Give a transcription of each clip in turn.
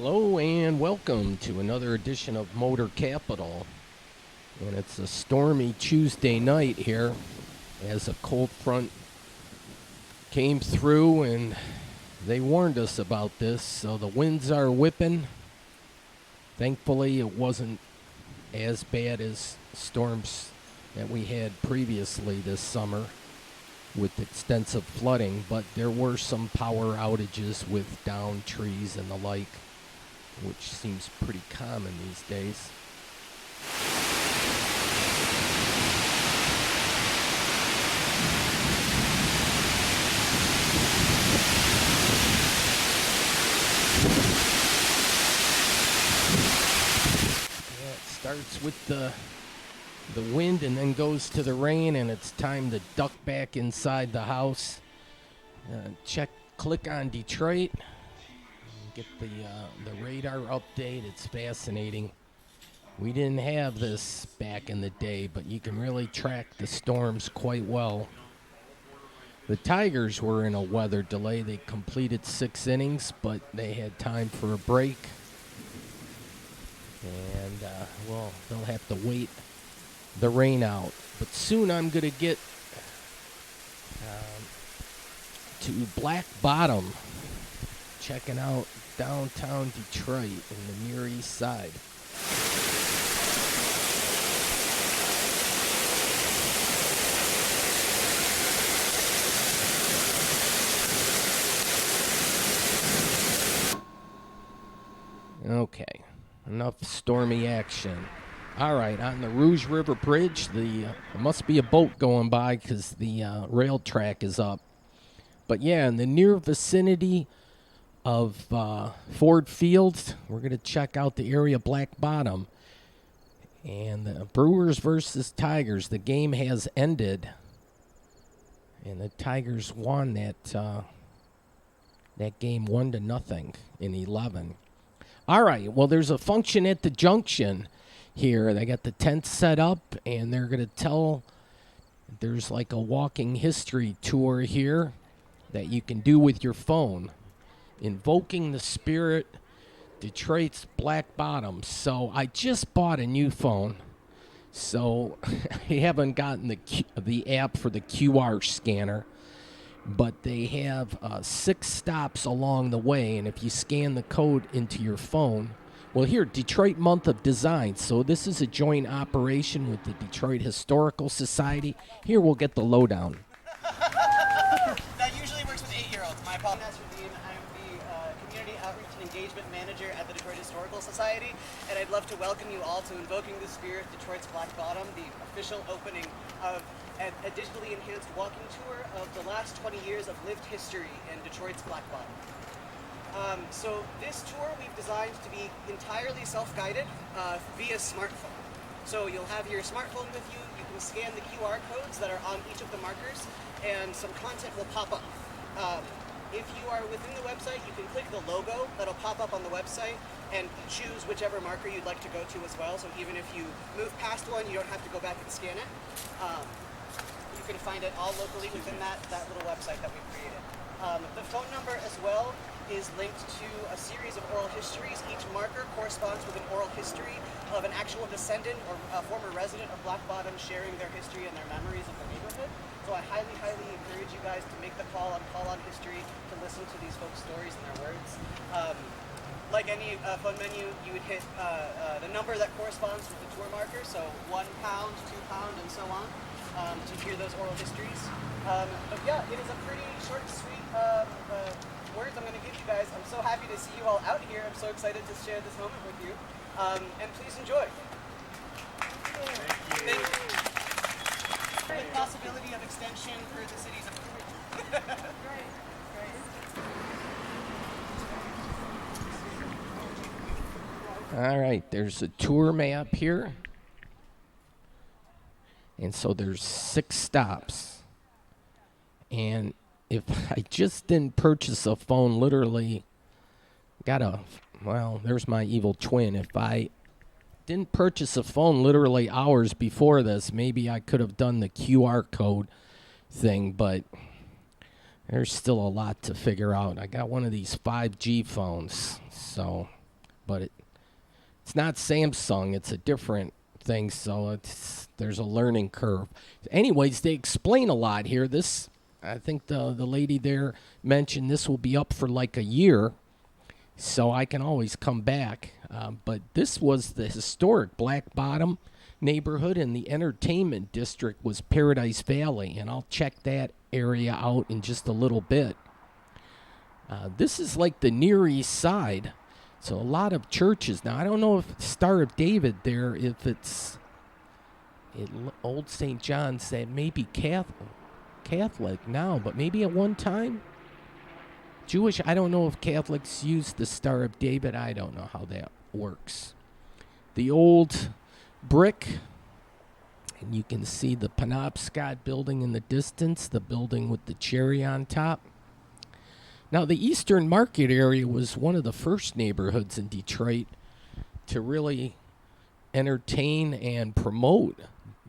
Hello and welcome to another edition of Motor Capital. And it's a stormy Tuesday night here as a cold front came through and they warned us about this. So the winds are whipping. Thankfully, it wasn't as bad as storms that we had previously this summer with extensive flooding, but there were some power outages with downed trees and the like, which seems pretty common these days. Yeah, it starts with the wind and then goes to the rain, and it's time to duck back inside the house. Click on Detroit. Get the radar update. It's fascinating. We didn't have this back in the day, but you can really track the storms quite well. The Tigers were in a weather delay. They completed 6 innings, but they had time for a break. And, they'll have to wait the rain out. But soon I'm going to get to Black Bottom, checking out downtown Detroit in the Near East Side. Okay, enough stormy action. All right, on the Rouge River Bridge, there must be a boat going by because the rail track is up. But yeah, in the near vicinity of Ford Field, we're going to check out the area Black Bottom. And the Brewers versus Tigers, the game has ended. And the Tigers won that game 1-0 in 11. All right, well, there's a function at the junction here. They got the tent set up, and they're going to tell, there's like a walking history tour here that you can do with your phone. Invoking the Spirit, Detroit's Black Bottom. So I just bought a new phone, so I haven't gotten the app for the QR scanner, but they have 6 stops along the way, and if you scan the code into your phone, well, here, Detroit Month of Design. So this is a joint operation with the Detroit Historical Society. Here, we'll get the lowdown. That usually works with 8-year-olds. My apologies. I'm the Community Outreach and Engagement Manager at the Detroit Historical Society, and I'd love to welcome you all to Invoking the Spirit, Detroit's Black Bottom, the official opening of a digitally enhanced walking tour of the last 20 years of lived history in Detroit's Black Bottom. So this tour we've designed to be entirely self-guided via smartphone. So you'll have your smartphone with you, you can scan the QR codes that are on each of the markers, and some content will pop up. If you are within the website, you can click the logo that'll pop up on the website and choose whichever marker you'd like to go to as well. So even if you move past one, you don't have to go back and scan it. You can find it all locally within that little website that we've created. The phone number as well is linked to a series of oral histories. Each marker corresponds with an oral history of an actual descendant or a former resident of Black Bottom sharing their history and their memories of the neighborhood. So I highly, highly encourage you guys to make the call on history, to listen to these folks' stories and their words. Like any phone menu, you would hit the number that corresponds with the tour marker, so £1, £2, and so on, to hear those oral histories. But yeah, it is a pretty short, sweet words I'm going to give you guys. I'm so happy to see you all out here. I'm so excited to share this moment with you. And please enjoy. Thank you. The possibility of extension for the city's approval. All right, there's a tour map here. And so there's 6 stops. And if I just didn't purchase a phone, literally there's my evil twin. If I didn't purchase a phone literally hours before this, maybe I could have done the QR code thing, but there's still a lot to figure out. I got one of these 5G phones, so but it's not Samsung. It's a different thing, so there's a learning curve. Anyways, they explain a lot here. This, I think the lady there mentioned this will be up for like a year, so I can always come back. But this was the historic Black Bottom neighborhood, and the entertainment district was Paradise Valley, and I'll check that area out in just a little bit. This is like the Near East Side, so a lot of churches. Now, I don't know if Star of David there, if it's Old St. John's, that may be Catholic now, but maybe at one time Jewish. I don't know if Catholics use the Star of David. I don't know how that works. The old brick, and you can see the Penobscot building in the distance, the building with the cherry on top. Now, the Eastern Market area was one of the first neighborhoods in Detroit to really entertain and promote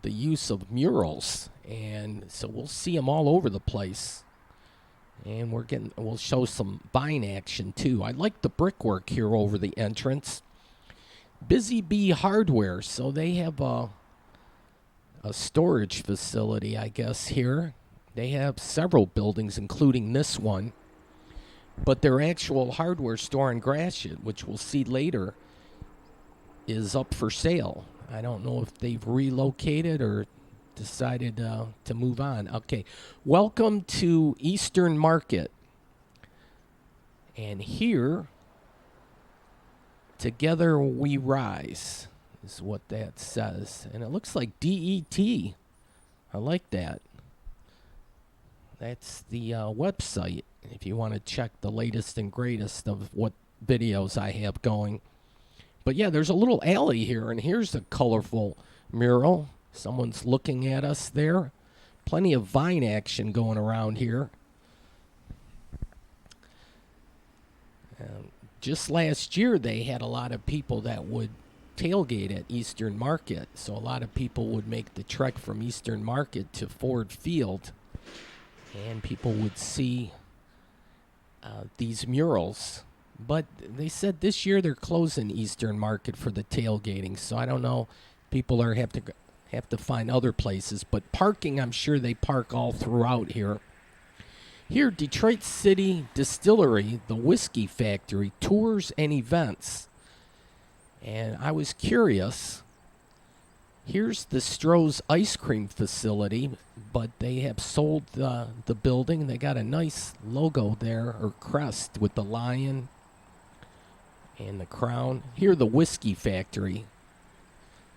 the use of murals, and so we'll see them all over the place. And we'll show some vine action too. I like the brickwork here over the entrance. Busy Bee Hardware, so they have a storage facility, I guess, here. They have several buildings, including this one. But their actual hardware store in Gratiot, which we'll see later, is up for sale. I don't know if they've relocated or decided to move on. Okay, welcome to Eastern Market. And here, together we rise, is what that says. And it looks like DET. I like that. That's the website, if you want to check the latest and greatest of what videos I have going. But yeah, there's a little alley here, and here's a colorful mural. Someone's looking at us there. Plenty of vine action going around here. Just last year, they had a lot of people that would tailgate at Eastern Market. So a lot of people would make the trek from Eastern Market to Ford Field, and people would see these murals. But they said this year they're closing Eastern Market for the tailgating, so I don't know. People have to find other places. But parking, I'm sure they park all throughout here. Here, Detroit City Distillery, the Whiskey Factory, tours and events. And I was curious. Here's the Stroh's ice cream facility, but they have sold the building. They got a nice logo there, or crest, with the lion and the crown. Here, the Whiskey Factory.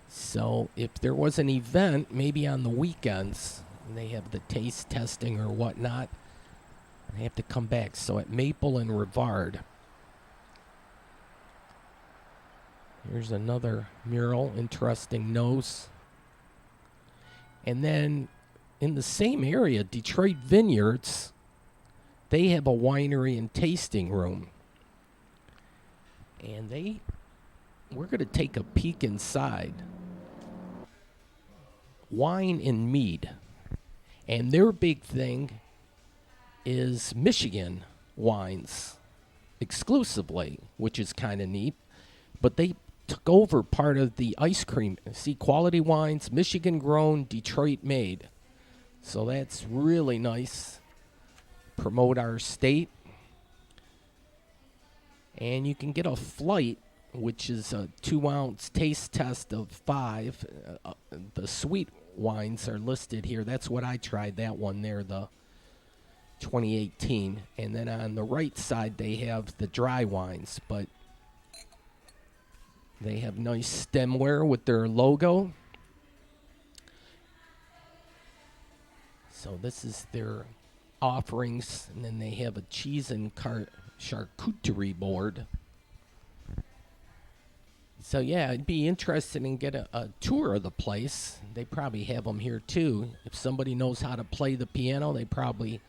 So if there was an event, maybe on the weekends, and they have the taste testing or whatnot, they have to come back. So at Maple and Rivard. Here's another mural, interesting nose. And then in the same area, Detroit Vineyards, they have a winery and tasting room. And we're going to take a peek inside. Wine and mead. And their big thing is Michigan wines exclusively, which is kind of neat. But they took over part of the ice cream. See, quality wines, Michigan grown, Detroit made. So that's really nice. Promote our state. And you can get a flight, which is a 2-ounce taste test of 5. The sweet wines are listed here. That's what I tried, that one there, the 2018. And then on the right side, they have the dry wines. But they have nice stemware with their logo. So this is their offerings. And then they have a cheese and charcuterie board. So yeah, it'd be interesting and get a tour of the place. They probably have them here too. If somebody knows how to play the piano, they probably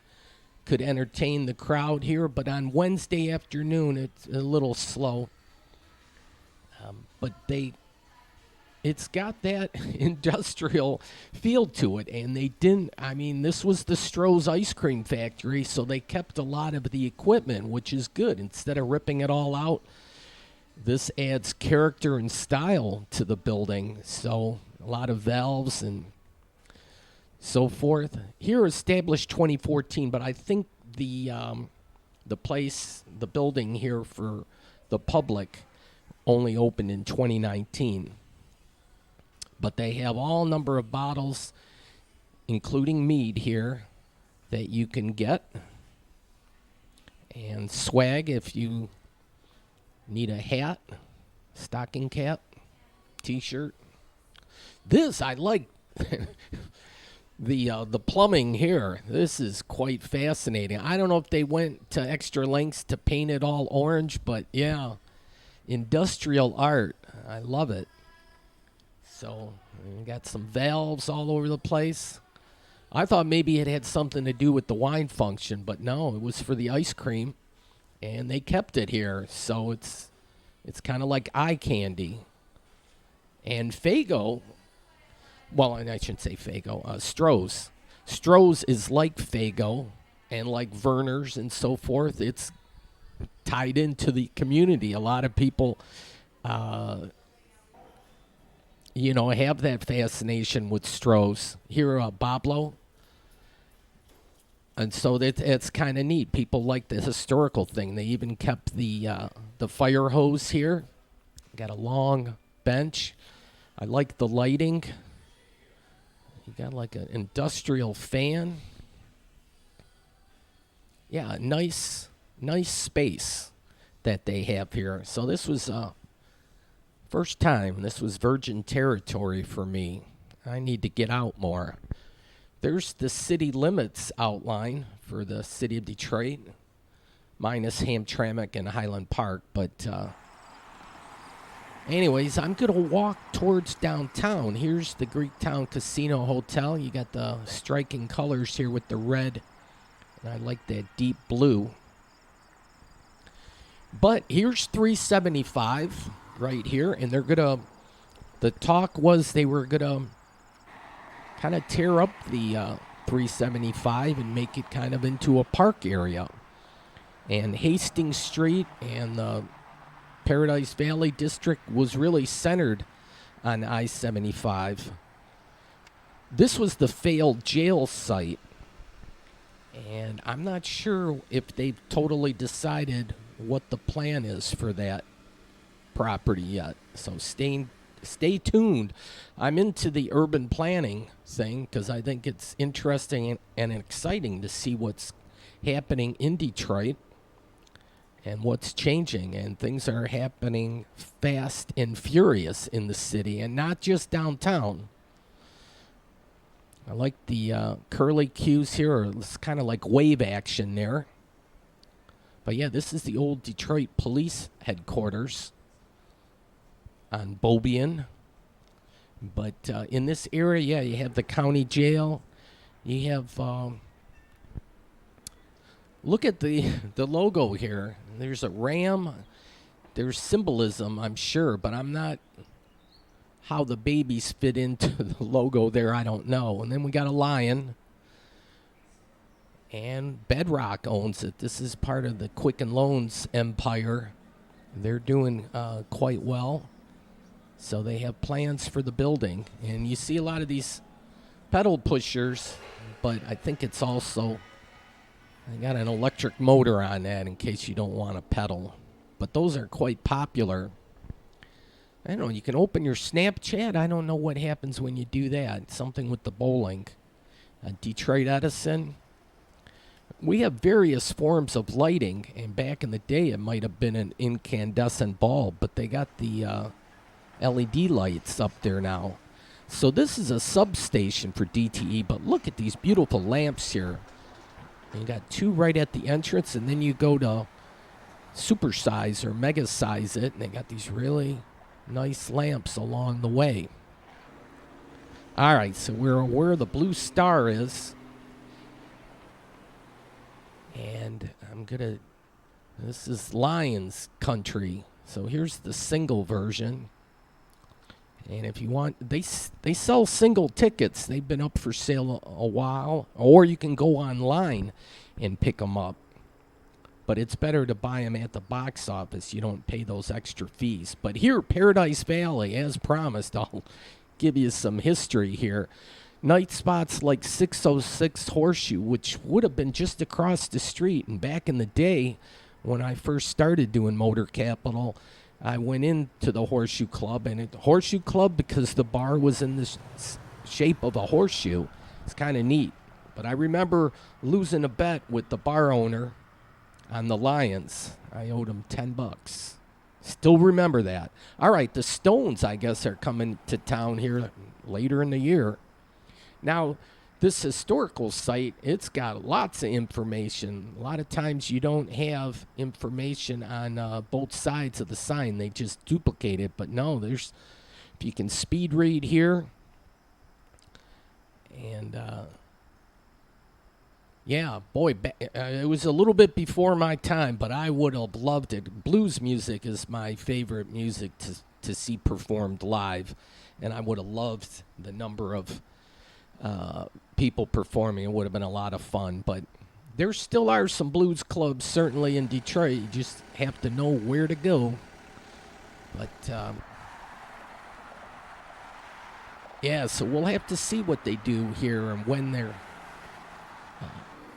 could entertain the crowd here. But on Wednesday afternoon, it's a little slow. But it's got that industrial feel to it, and they didn't. I mean, this was the Stroh's ice cream factory, so they kept a lot of the equipment, which is good. Instead of ripping it all out, This adds character and style to the building. So a lot of valves and so forth. Here established 2014, but I think the place, the building here for the public only opened in 2019. But they have all number of bottles, including mead here, that you can get. And swag if you need a hat, stocking cap, t-shirt. This, I like the plumbing here. This is quite fascinating. I don't know if they went to extra lengths to paint it all orange, but yeah, industrial art. I love it. So we got some valves all over the place. I thought maybe it had something to do with the wine function, but no, it was for the ice cream, and they kept it here. So it's kind of like eye candy. And Fago, well, I shouldn't say Fago, Stroh's. Stroh's is like Fago and like Werner's and so forth. It's tied into the community. A lot of people, have that fascination with Stroh's. Here, Bablo. And so it's kind of neat. People like the historical thing. They even kept the fire hose here. Got a long bench. I like the lighting. You got like an industrial fan. Yeah, nice space that they have here. So this was first time. This was virgin territory for me. I need to get out more. There's the city limits outline for the city of Detroit, minus Hamtramck and Highland Park. But anyways, I'm going to walk towards downtown. Here's the Greektown Casino Hotel. You got the striking colors here with the red. And I like that deep blue. But here's 375 right here. And the talk was they were going to kind of tear up the 375 and make it kind of into a park area. And Hastings Street and the Paradise Valley District was really centered on I-75. This was the failed jail site. And I'm not sure if they've totally decided what the plan is for that property yet. So stay tuned. I'm into the urban planning thing because I think it's interesting and exciting to see what's happening in Detroit and what's changing. And things are happening fast and furious in the city and not just downtown. I like the curly cues here. It's kind of like wave action there. But yeah, this is the old Detroit Police Headquarters on Bobian. But in this area, yeah, you have the county jail. You have, look at the logo here. There's a ram. There's symbolism, I'm sure, but I'm not, how the babies fit into the logo there, I don't know. And then we got a lion. And Bedrock owns it. This is part of the Quicken Loans empire. They're doing quite well. So they have plans for the building. And you see a lot of these pedal pushers, but I think it's also, I got an electric motor on that in case you don't want to pedal. But those are quite popular. I don't know, you can open your Snapchat. I don't know what happens when you do that. Something with the bowling. Detroit Edison. We have various forms of lighting, and back in the day it might have been an incandescent bulb, but they got the LED lights up there now. So this is a substation for DTE, but look at these beautiful lamps here. You got two right at the entrance, and then you go to supersize or mega size it, and they got these really nice lamps along the way. All right, so we're where the Blue Star is. And this is Lions Country. So here's the single version. And if you want, they sell single tickets. They've been up for sale a while. Or you can go online and pick them up. But it's better to buy them at the box office. You don't pay those extra fees. But here, Paradise Valley, as promised, I'll give you some history here. Night spots like 606 Horseshoe, which would have been just across the street. And back in the day, when I first started doing Motor Capital, I went into the Horseshoe Club. And at the Horseshoe Club, because the bar was in the shape of a horseshoe, it's kind of neat. But I remember losing a bet with the bar owner on the Lions. I owed him $10. Still remember that. All right, the Stones, I guess, are coming to town here later in the year. Now, this historical site, it's got lots of information. A lot of times you don't have information on both sides of the sign. They just duplicate it. But no, if you can speed read here. And yeah, boy, it was a little bit before my time, but I would have loved it. Blues music is my favorite music to see performed live, and I would have loved the number of people performing. It would have been a lot of fun, but there still are some blues clubs, certainly in Detroit. You just have to know where to go. But, yeah, so we'll have to see what they do here and when they're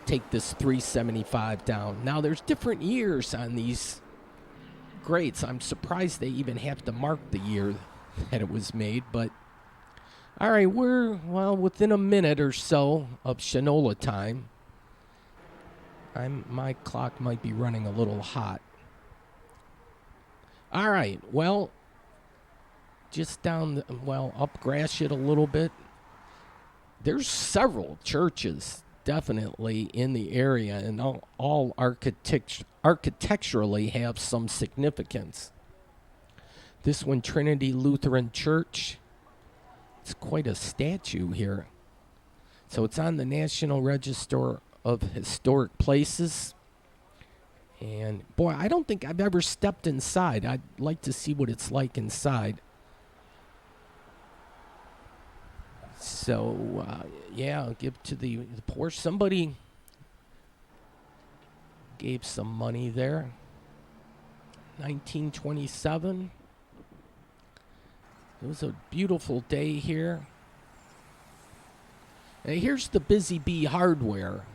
take this 375 down. Now, there's different years on these grates. I'm surprised they even have to mark the year that it was made, but all right, we're, within a minute or so of Shinola time. My clock might be running a little hot. All right, well, just up Gratiot a little bit. There's several churches definitely in the area, and all architecturally have some significance. This one, Trinity Lutheran Church, it's quite a statue here. So it's on the National Register of Historic Places. And boy, I don't think I've ever stepped inside. I'd like to see what it's like inside. So, yeah, I'll give to the poor. Somebody gave some money there. 1927. It was a beautiful day here. And here's the Busy Bee Hardware.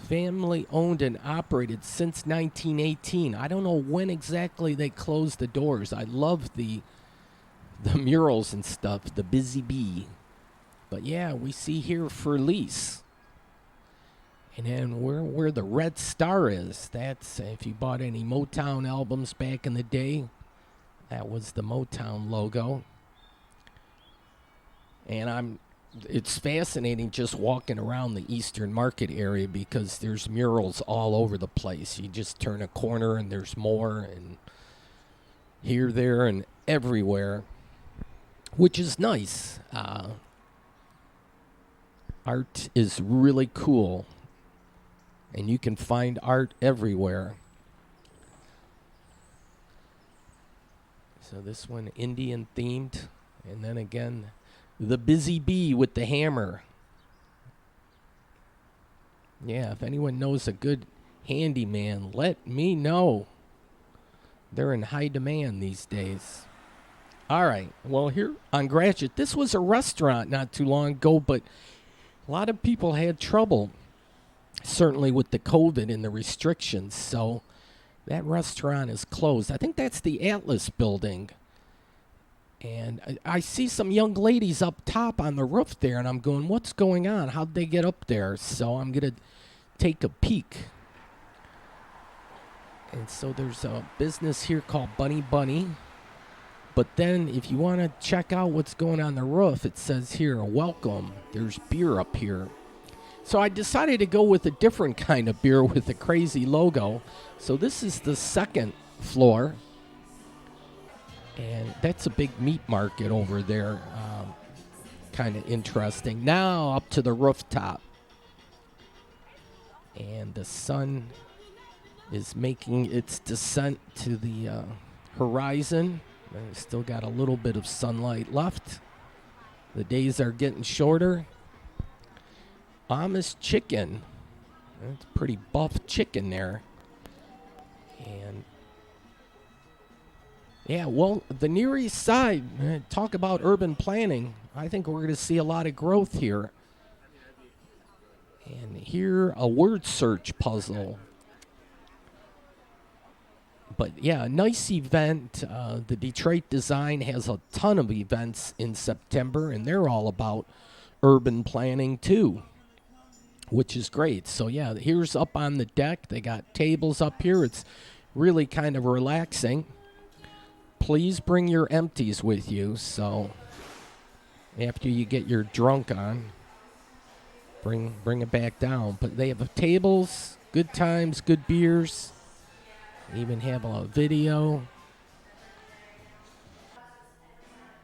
Family owned and operated since 1918. I don't know when exactly they closed the doors. I love the murals and stuff, the Busy Bee. But yeah, we see here for lease. And then where the Red Star is, that's if you bought any Motown albums back in the day, that was the Motown logo. And it's fascinating just walking around the Eastern Market area because there's murals all over the place. You just turn a corner and there's more, and here, there, and everywhere, which is nice. Art is really cool, and you can find art everywhere. So this one, Indian themed, and then again, the Busy Bee with the hammer. Yeah, if anyone knows a good handyman, let me know. They're in high demand these days. All right, well, here on Gratiot, this was a restaurant not too long ago, but a lot of people had trouble, certainly with the COVID and the restrictions, so that restaurant is closed. I think that's the Atlas building. And I see some young ladies up top on the roof there, and I'm going, what's going on? How'd they get up there? So I'm going to take a peek. And so there's a business here called Bunny Bunny. But then if you want to check out what's going on the roof, it says here, welcome. There's beer up here. So I decided to go with a different kind of beer with a crazy logo. So this is the second floor. And that's a big meat market over there. Kind of interesting. Now up to the rooftop. And the sun is making its descent to the horizon. And it's still got a little bit of sunlight left. The days are getting shorter. Amish chicken. That's pretty buff chicken there. And yeah, well, the Near East Side, talk about urban planning. I think we're going to see a lot of growth here. And here, a word search puzzle. But yeah, a nice event. The Detroit Design has a ton of events in September, and they're all about urban planning too, which is great. So yeah, here's up on the deck. They got tables up here. It's really kind of relaxing. Please bring your empties with you. So after you get your drunk on, bring it back down. But they have tables, good times, good beers. Even have a video.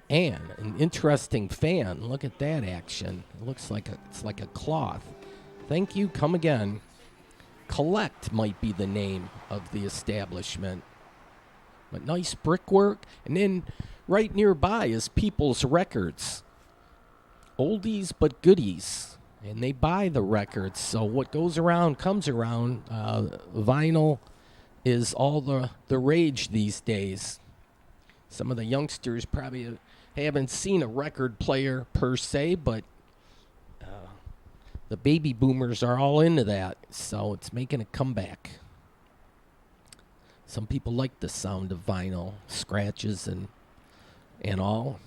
And an interesting fan. Look at that action. It looks like it's like a cloth. Thank you. Come again. Collect might be the name of the establishment. But nice brickwork. And then right nearby is People's Records. Oldies but goodies. And they buy the records. So what goes around comes around. Vinyl is all the rage these days. Some of the youngsters probably haven't seen a record player per se, but the baby boomers are all into that, so it's making a comeback. Some people like the sound of vinyl, scratches and all.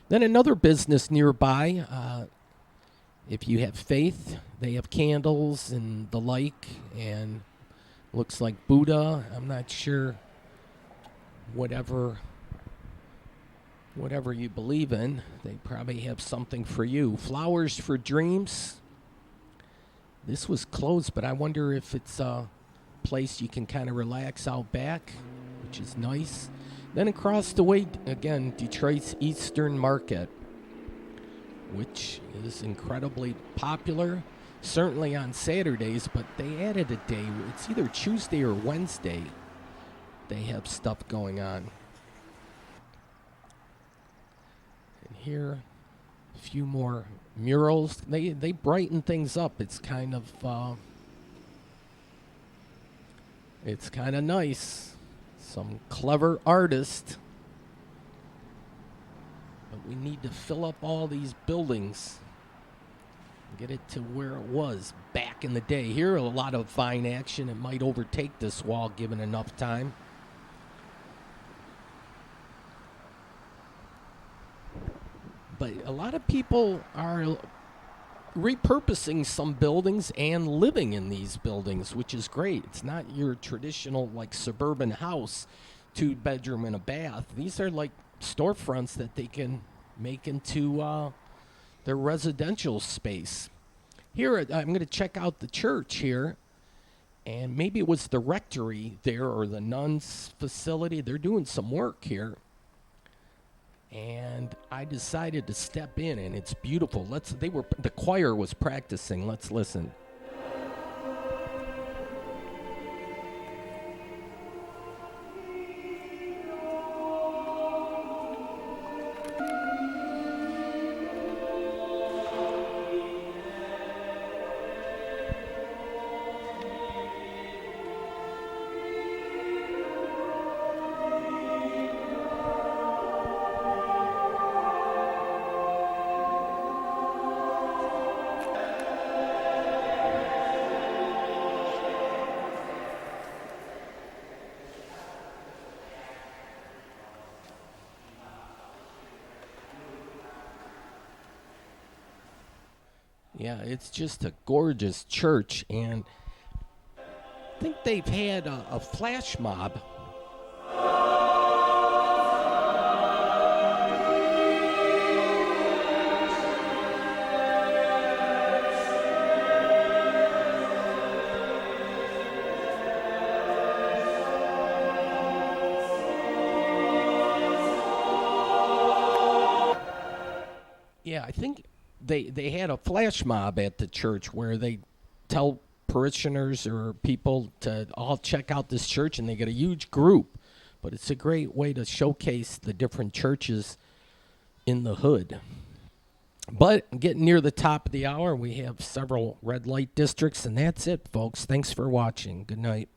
Then another business nearby, if you have faith, they have candles and the like, and looks like Buddha. I'm not sure. Whatever you believe in, they probably have something for you. Flowers for Dreams. This was closed, but I wonder if it's a place you can kind of relax out back, which is nice. Then across the way, again, Detroit's Eastern Market, which is incredibly popular. Certainly on Saturdays, but they added a day. It's either Tuesday or Wednesday. They have stuff going on. And here, a few more murals. They brighten things up. It's kind of nice. Some clever artist. But we need to fill up all these buildings. Get it to where it was back in the day. Here, a lot of fine action. It might overtake this wall given enough time. But a lot of people are repurposing some buildings and living in these buildings, which is great. It's not your traditional like suburban house, 2-bedroom and a bath. These are like storefronts that they can make into their residential space. Here, I'm going to check out the church here, and maybe it was the rectory there or the nuns' facility. They're doing some work here, and I decided to step in, and it's beautiful. The choir was practicing. Let's listen. Yeah, it's just a gorgeous church, and I think they've had a flash mob. Yeah, I think they had a flash mob at the church where they tell parishioners or people to all check out this church, and they get a huge group. But it's a great way to showcase the different churches in the hood. But getting near the top of the hour, we have several red light districts, and that's it, folks. Thanks for watching. Good night.